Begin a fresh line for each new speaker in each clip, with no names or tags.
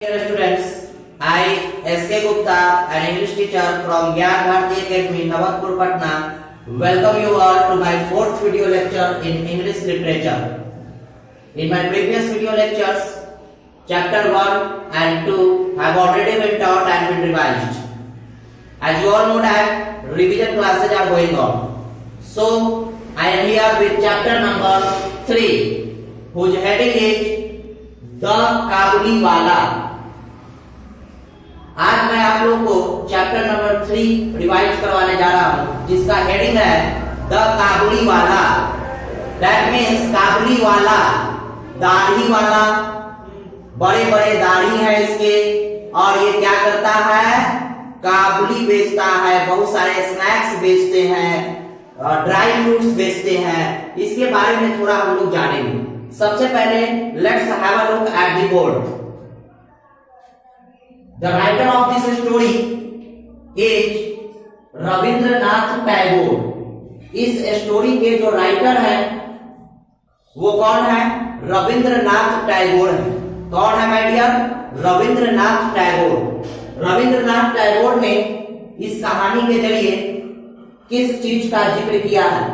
Dear students, I S.K. Gupta, an English teacher from Gyan Bharati Academy, Nawatpur, Patna, welcome you all to my fourth video lecture in English literature. In my previous video lectures, chapter 1 and 2 have already been taught and been revised. As you all know that revision classes are going on. So, I am here with chapter number 3, whose heading is The Kabuli Wala. आज मैं आप लोग को chapter number 3 revise करवाने जा रहा हूं, जिसका हेडिंग है द काबुली वाला। दैट मीन्स काबुली वाला, दाढ़ी वाला, बड़े बड़े दाढ़ी है इसके, और ये क्या करता है, काबुली बेचता है, बहुत सारे स्नैक्स बेचते हैं, ड्राई फ्रूट्स बेचते हैं। इसके बारे में थोड़ा हम लोग जानेंगे। सबसे पहले let's have a look at the board. The writer of this story is Rabindranath Tagore. इस स्टोरी के जो राइटर हैं वो कौन है? रविंद्रनाथ टैगोर है। कौन है माय डियर? रविंद्रनाथ टैगोर। रविंद्रनाथ टैगोर ने इस कहानी के जरिए किस चीज का जिक्र किया है,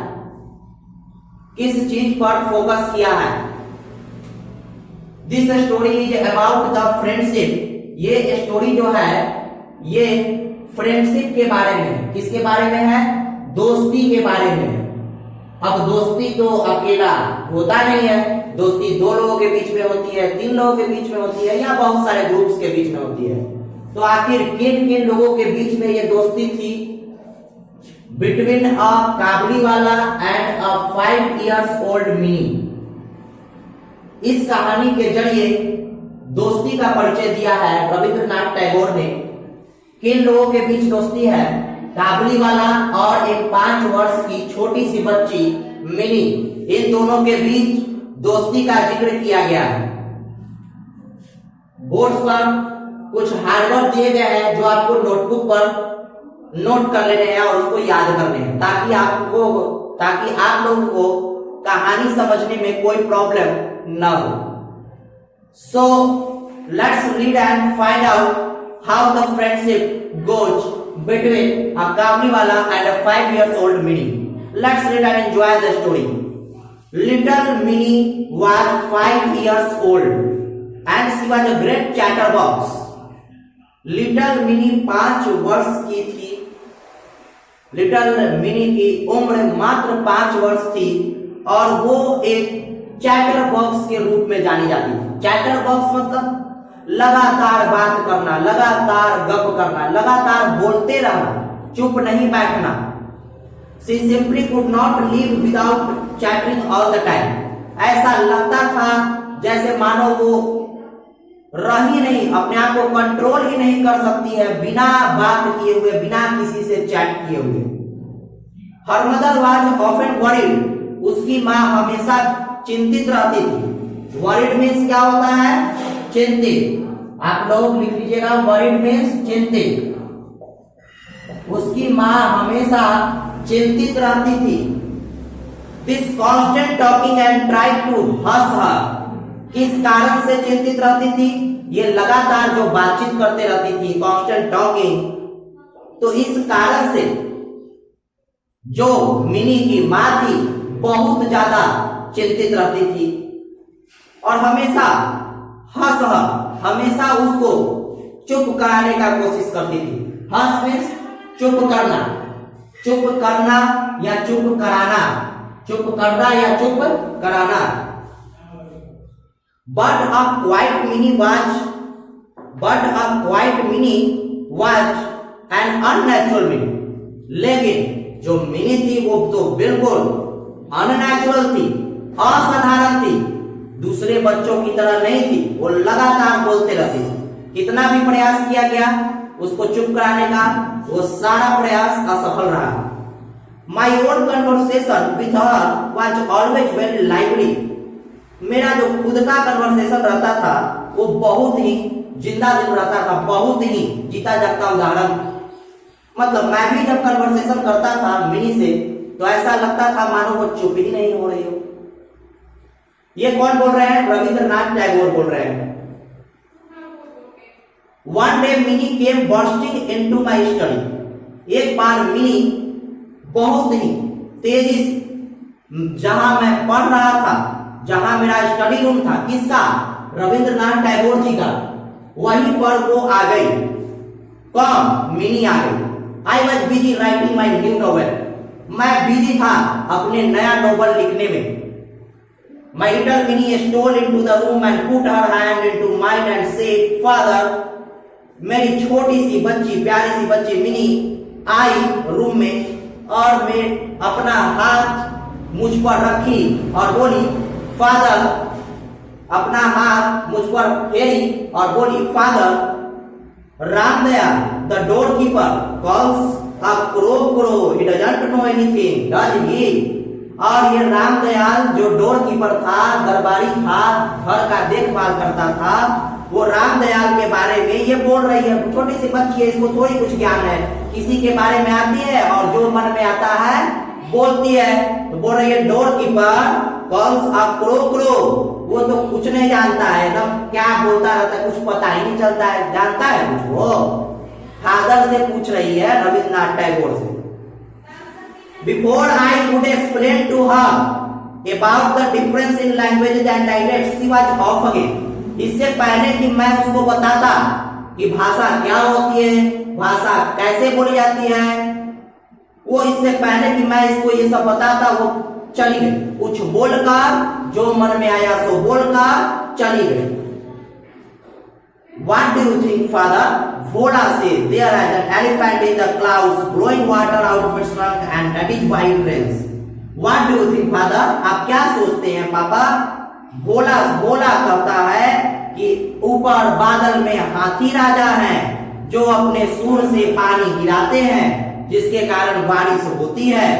किस चीज पर फोकस किया है? This story is about the friendship. ये स्टोरी जो है ये फ्रेंडशिप के बारे में, किसके बारे में है? दोस्ती के बारे में। अब दोस्ती तो अकेला होता नहीं है, दोस्ती दो लोगों के बीच में होती है, 3 लोगों के बीच में होती है, या बहुत सारे ग्रुप्स के बीच में होती है। तो आखिर किन किन लोगों के बीच में ये दोस्ती थी? बिटवीन अ काबुली वाला and a 5 years old mini. इस कहानी के जरिए दोस्ती का परिचय दिया है रविंद्रनाथ टैगोर ने। किन लोगों के बीच दोस्ती है? काबुली वाला और एक 5 वर्ष की छोटी सी बच्ची मिनी। इन दोनों के बीच दोस्ती का जिक्र किया गया है। बोर्ड्स पर कुछ हार्डवर्क दिए गए हैं जो आपको नोटबुक पर नोट कर लेने हैं और उसको याद करने हैं, ताकि आप लोगों को कहानी समझने में कोई प्रॉब्लम ना हो। So let's read and find out how the friendship goes between a Kabliwala and a 5 years old Minnie. Let's read and enjoy the story. Little Minnie was 5 years old and she was a great chatterbox. Little Minnie 5 वर्ष की थी। Little Minnie की उम्र मात्र 5 वर्ष थी और वो एक चैटर बॉक्स के रूप में जानी जाती थी। चैटर बॉक्स मतलब लगातार बात करना, लगातार गप करना, लगातार बोलते रहना, चुप नहीं बैठना। She simply could not live without chattering all the time. ऐसा लगता था जैसे मानो वो रह ही नहीं, अपने आप को कंट्रोल ही नहीं कर सकती है बिना बात किए हुए, बिना किसी से चैट किए हुए। Her mother was often worried. उसकी माँ हमेशा चिंतित रहती थी। वरीड मीन्स क्या होता है? चिंतित। आप लोग लिख लीजिएगा, वरीड मीन्स चिंतित। उसकी माँ हमेशा चिंतित रहती थी। This constant talking and try to hunts her. किस कारण से चिंतित रहती थी? ये लगातार जो बातचीत करते रहती थी, कॉन्स्टेंट टॉकिंग, तो इस कारण से जो मिनी की माँ थी बहुत ज्यादा चिंतित रहती थी और हमेशा हमेशा उसको चुप कराने का कोशिश करती थी। हंस मीन्स चुप करना, चुप करना या चुप कराना, चुप करना या चुप कराना। But a quiet Minnie was an unnatural Minnie. लेकिन जो मिनी थी वो तो बिल्कुल अननेचुरल थी, असाधारण थी, दूसरे बच्चों की तरह नहीं थी। वो लगातार बोलते रहती थी। कितना भी प्रयास किया गया उसको चुप कराने का, वो सारा प्रयास असफल रहा। My own conversation with her was always very lively. मेरा जो खुद का कन्वर्सेशन रहता था वो बहुत ही जिंदा दिल रहता था, बहुत ही जीता जागता उदाहरण। मतलब मैं भी जब कन्वर्सेशन करता था मिनी से तो ऐसा लगता था मानो वो चुप ही नहीं हो रही हो। ये कौन बोल रहे हैं? रविंद्रनाथ टैगोर बोल रहे हैं। One day Minnie came bursting into my study. एक बार मिनी बहुत ही तेजी जहां मैं पढ़ रहा था, जहां मेरा स्टडी रूम था, किसका? रविंद्रनाथ टैगोर जी का, वहीं पर वो आ गई। कौन? मिनी आ गई। I was busy writing my new novel. मैं बिजी था अपने नया नोवेल लिखने में। My little Minnie stole into the room and put her hand into mine and said, "Father." मेरी छोटी सी बच्ची, प्यारी सी बच्ची मिनी आई रूम में और मैं अपना हाथ मुझ पर रखी और बोली, फादर। अपना हाथ मुझ पर फेरी और बोली, father. Ramdayal, the doorkeeper, calls a crow. He doesn't know anything, does he? और ये रामदयाल जो डोर कीपर था, दरबारी था, घर का देखभाल करता था, वो रामदयाल के बारे में ये बोल रही है। छोटी सी बच्ची है, इसको थोड़ी कुछ ज्ञान है, किसी के बारे में आती है और जो मन में आता है बोलती है। तो बोल रही है door keeper calls a crow. वो तो कुछ नहीं जानता है, एकदम क्या बोलता रहता है, कुछ पता ही नहीं चलता है। जानता है कुछ वो? फादर से पूछ रही है, रविंद्रनाथ टैगोर से। Before I could explain to her about the difference in languages and dialects, she was off again. इससे पहले कि मैं उसको बताता कि भाषा क्या होती है, भाषा कैसे बोली जाती है, वो इससे पहले कि मैं इसको ये सब बताता वो चली गई। कुछ बोलकर, जो मन में आया सो बोलकर चली गई। What do you think, father? Vola says, there is an elephant in the clouds blowing water out of its trunk and that is why it rains. What do you think, father? आप क्या सोचते हैं पापा? भोला कहता है कि ऊपर बादल में हाथी राजा हैं जो अपने सूंड से पानी गिराते हैं, जिसके कारण बारिश होती है।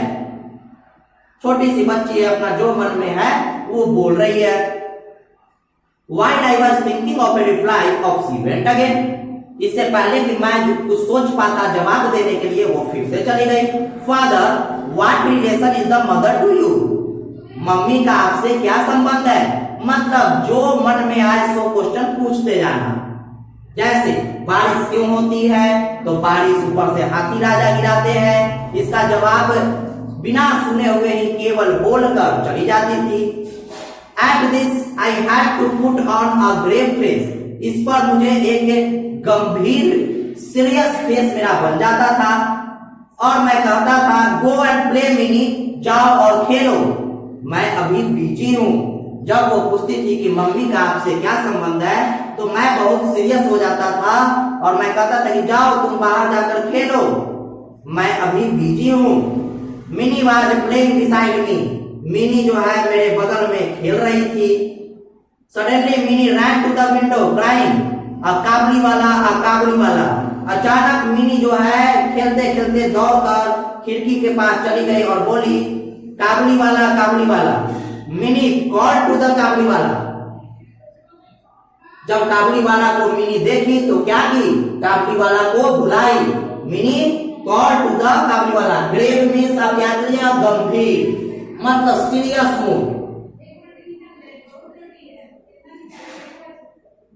छोटी सी बच्ची है, अपना जो मन में है वो बोल रही है। While I was thinking of a reply of she went again. इससे पहले कि मैं कुछ सोच पाता जवाब देने के लिए वो फिर से चली गई। Father, what relation is the mother to you? Mummy का आपसे क्या संबंध है? मतलब जो मन में आए सो क्वेश्चन पूछते जाना। जैसे बारिश क्यों होती है, तो बारिश ऊपर से हाथी राजा गिराते हैं, इसका जवाब बिना सुने हुए ही केवल बोलकर चली जाती थी। At this I had to put on a grave face. इस पर मुझे एक गंभीर सीरियस फेस मेरा बन जाता था और मैं कहता था गो एंड प्ले मिनी, जाओ और खेलो, मैं अभी बिजी हूँ। जब वो पूछती थी कि मम्मी का आपसे क्या संबंध है, तो मैं बहुत सीरियस हो जाता था और मैं कहता था कि जाओ तुम बाहर जाकर खेलो, मैं अभी बिजी हूँ। Mini was playing beside me. Mini जो है मेरे बगल में खेल रही थी। Suddenly Mini ran to the window crying, Kabuliwala. अचानक मिनी जो है खेलते खेलते दौड़कर खिड़की के पास चली गई और बोली, काबुली वाला। मिनी कॉल टू द काबुली वाला। जब काबुली वाला को मिनी देखी तो क्या की, काबुली वाला को बुलाई। मिनी कॉल टू द काबुली वाला। ग्रेव मीन्स आप याद करिए गंभीर, मतलब serious mood.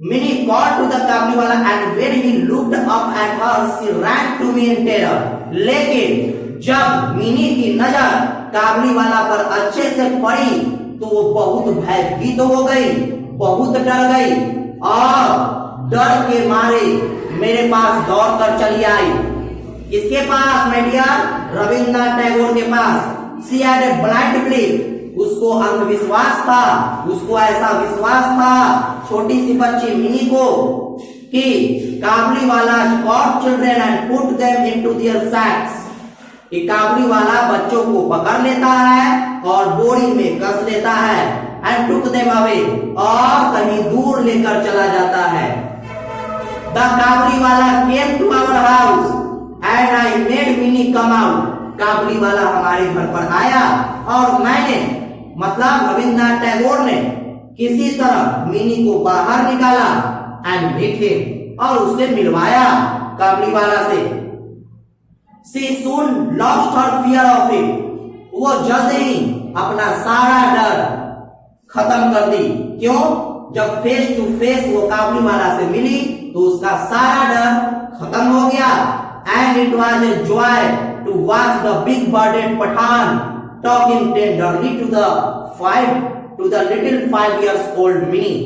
Minnie called to the Kabuliwala and when he looked up at her, she ran to me in terror. लेकिन जब मिनी की नजर काबुलीवाला पर अच्छे से पड़ी तो वो बहुत भयभीत हो गई, बहुत डर गई और डर के मारे मेरे पास दौड़कर चली आई। किसके पास माय डियर? रविंद्रनाथ टैगोर के पास। She had a blind belief. उसको अंधविश्वास था, उसको ऐसा विश्वास था छोटी सी बच्ची मिनी को कि काबुली वाला caught children and put them into their sacks, कि काबुली वाला बच्चों को पकड़ लेता है और बोरी में कस लेता है, and took them away, और कहीं दूर लेकर चला जाता है। The काबुली वाला came to our house and I made Minnie come out. काबुली वाला हमारे घर पर आया और मैंने, मतलब रविंद्रनाथ टैगोर ने किसी तरह मिनी को बाहर निकाला एंड मीट हिम, और उससे मिलवाया काबुली वाला से। She soon lost her fear of it. वो जल्द ही अपना सारा डर खत्म कर दी। क्यों? जब फेस टू फेस वो काबुली वाला से मिली तो उसका सारा डर खत्म हो गया। And it was a joy to watch the big bearded Pathan talking tenderly to the little 5 years old Mini.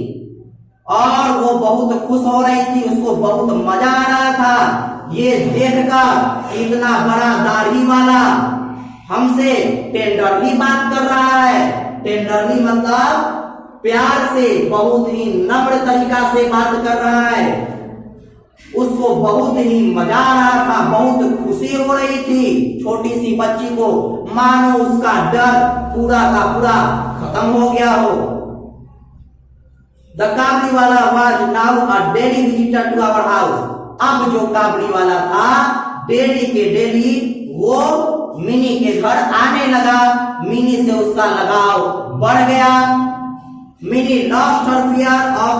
और वो बहुत खुश हो रही थी, उसको बहुत मजा आ रहा था ये देखकर इतना बड़ा दाढ़ी वाला हमसे टेंडरली बात कर रहा है। टेंडरली मतलब प्यार से, बहुत ही नम्र तरीका से बात कर रहा है। उसको बहुत ही मजा आ रहा था, बहुत खुशी हो रही थी छोटी सी बच्ची को, मानो उसका डर पूरा का पूरा खत्म हो गया हो। द काबड़ी वाला was now a daily visitor to our house. अब जो काबड़ी वाला था डेली के डेली वो मिनी के घर आने लगा। मिनी से उसका लगाव बढ़ गया। Mini lost her fear of